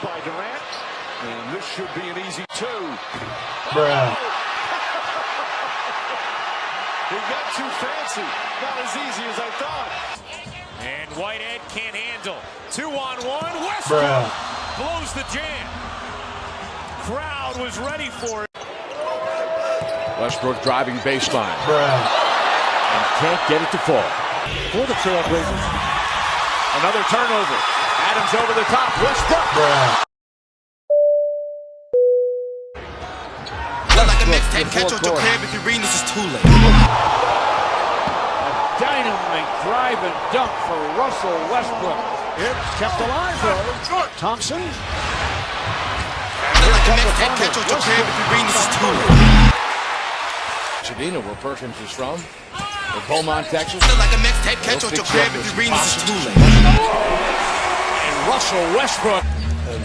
by Durant. And this should be an easy two. Bruh. He got too fancy. Not as easy as I thought. And Whitehead can't handle. 2-on-1. Westbrook blows the jam. Crowd was ready for it. Westbrook driving baseline. Bruh. And can't get it to fall. For the Trailblazers. Another turnover. Adams over the top. Westbrook. Bruh. Like a mixtape, catch your crib if you're reading this is too late. A dynamite drive and dunk for Russell Westbrook. It's kept alive though. Thompson. Like a mixtape, catch your crib if you're reading this is too late. Pasadena, where Perkins is from. In Beaumont, Texas. Like a mixtape, catch your crib if you're reading this is too late. And Russell Westbrook.